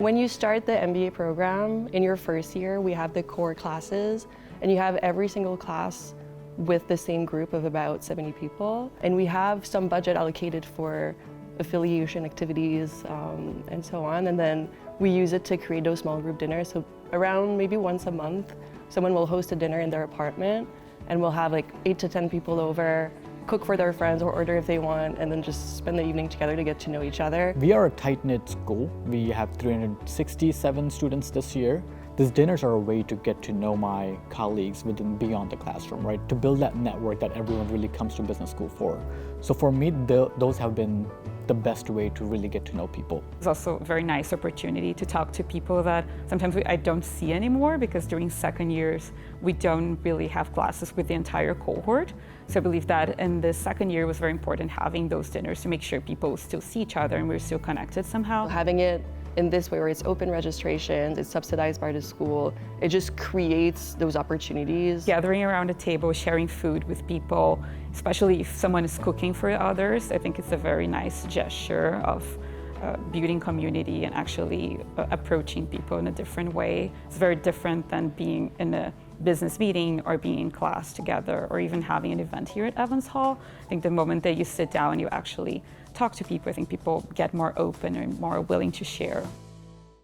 When you start the MBA program, in your first year, we have the core classes, and you have every single class with the same group of about 70 people. And we have some budget allocated for affiliation activities and so on. And then we use it to create those small group dinners. So around maybe once a month, someone will host a dinner in their apartment, and we'll have like 8 to 10 people over, cook for their friends or order if they want, and then just spend the evening together to get to know each other. We are a tight-knit school. We have 367 students this year. These dinners are a way to get to know my colleagues within beyond the classroom, right? To build that network that everyone really comes to business school for. So for me, those have been the best way to really get to know people. It's also a very nice opportunity to talk to people that sometimes I don't see anymore, because during second years, we don't really have classes with the entire cohort. So I believe that in the second year, it was very important having those dinners to make sure people still see each other and we're still connected somehow. Having it in this way where it's open registrations, it's subsidized by the school, it just creates those opportunities. Gathering around a table, sharing food with people, especially if someone is cooking for others, I think it's a very nice gesture of building community and actually approaching people in a different way. It's very different than being in a business meeting or being in class together or even having an event here at Evans Hall. I think the moment that you sit down and you actually talk to people, I think people get more open and more willing to share.